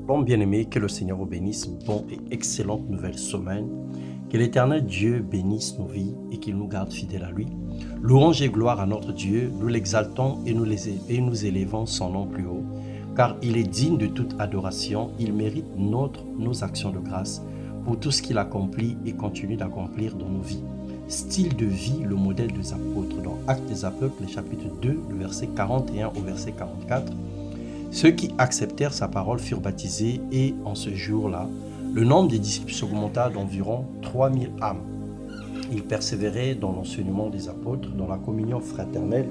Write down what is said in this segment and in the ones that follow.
Bon bien-aimé, que le Seigneur vous bénisse, bon et excellente nouvelle semaine. Que l'Éternel Dieu bénisse nos vies et qu'il nous garde fidèles à lui. Louange et gloire à notre Dieu, nous l'exaltons et nous élevons son nom plus haut, car il est digne de toute adoration, il mérite nos actions de grâce pour tout ce qu'il accomplit et continue d'accomplir dans nos vies. Style de vie, le modèle des apôtres. Dans Actes des Apôtres, le chapitre 2, le verset 41 au verset 44. Ceux qui acceptèrent sa parole furent baptisés et en ce jour-là, le nombre des disciples s'augmenta d'environ 3000 âmes. Ils persévéraient dans l'enseignement des apôtres, dans la communion fraternelle,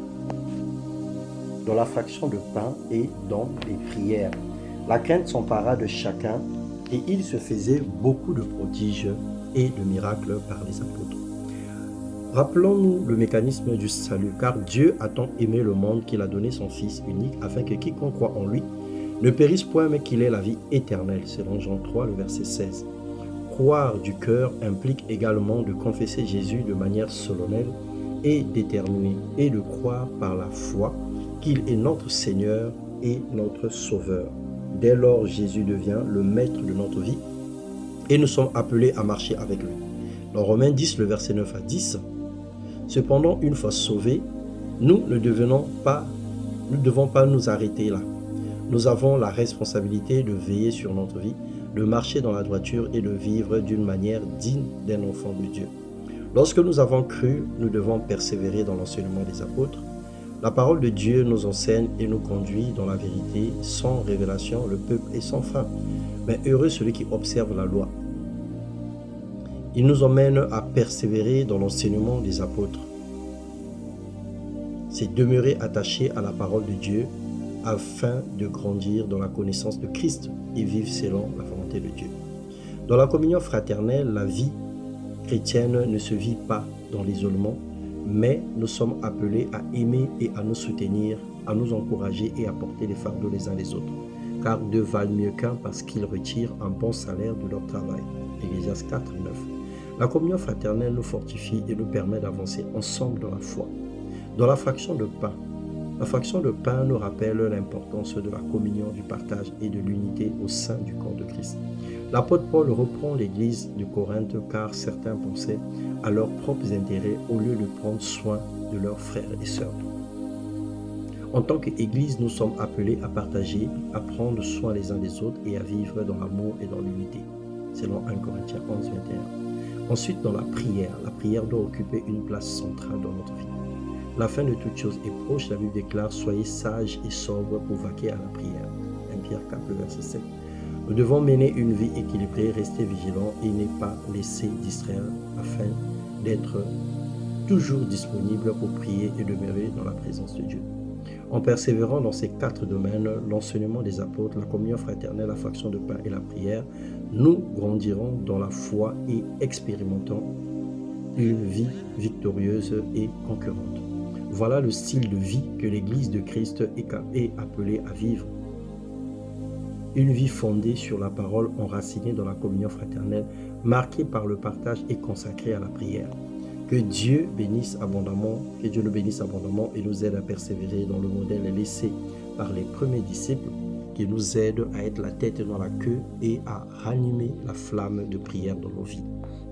dans la fraction de pain et dans les prières. La crainte s'empara de chacun et il se faisait beaucoup de prodiges et de miracles par les apôtres. Rappelons-nous le mécanisme du salut, car Dieu a tant aimé le monde qu'il a donné son Fils unique, afin que quiconque croit en lui ne périsse point, mais qu'il ait la vie éternelle, selon Jean 3, le verset 16. Croire du cœur implique également de confesser Jésus de manière solennelle et déterminée, et de croire par la foi qu'il est notre Seigneur et notre Sauveur. Dès lors, Jésus devient le maître de notre vie, et nous sommes appelés à marcher avec lui. Dans Romains 10, le verset 9 à 10, cependant, une fois sauvés, nous ne devons pas nous arrêter là. Nous avons la responsabilité de veiller sur notre vie, de marcher dans la droiture et de vivre d'une manière digne d'un enfant de Dieu. Lorsque nous avons cru, nous devons persévérer dans l'enseignement des apôtres. La parole de Dieu nous enseigne et nous conduit dans la vérité. Sans révélation, le peuple est sans fin. Mais heureux celui qui observe la loi. Il nous emmène à persévérer dans l'enseignement des apôtres. C'est demeurer attaché à la parole de Dieu afin de grandir dans la connaissance de Christ et vivre selon la volonté de Dieu. Dans la communion fraternelle, la vie chrétienne ne se vit pas dans l'isolement, mais nous sommes appelés à aimer et à nous soutenir, à nous encourager et à porter les fardeaux les uns les autres. Car deux valent mieux qu'un parce qu'ils retirent un bon salaire de leur travail. Ecclésiaste 4, 9. La communion fraternelle nous fortifie et nous permet d'avancer ensemble dans la foi. Dans la fraction de pain nous rappelle l'importance de la communion, du partage et de l'unité au sein du corps de Christ. L'apôtre Paul reprend l'église de Corinthe car certains pensaient à leurs propres intérêts au lieu de prendre soin de leurs frères et sœurs. En tant qu'église, nous sommes appelés à partager, à prendre soin les uns des autres et à vivre dans l'amour et dans l'unité, selon 1 Corinthiens 11, 21. Ensuite, dans la prière doit occuper une place centrale dans notre vie. La fin de toute chose est proche, la Bible déclare « Soyez sages et sobres pour vaquer à la prière ». 1 Pierre 4, verset 7. Nous devons mener une vie équilibrée, rester vigilants et ne pas laisser distraire afin d'être toujours disponible pour prier et demeurer dans la présence de Dieu. En persévérant dans ces 4 domaines, l'enseignement des apôtres, la communion fraternelle, la fraction de pain et la prière, nous grandirons dans la foi et expérimentons une vie victorieuse et concurrente. Voilà le style de vie que l'Église de Christ est appelée à vivre. Une vie fondée sur la parole, enracinée dans la communion fraternelle, marquée par le partage et consacrée à la prière. Que Dieu nous bénisse abondamment et nous aide à persévérer dans le modèle laissé par les premiers disciples, qui nous aide à être la tête dans la queue et à ranimer la flamme de prière dans nos vies.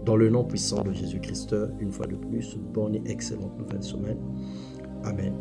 Dans le nom puissant de Jésus-Christ, une fois de plus, bonne et excellente nouvelle semaine. Amen.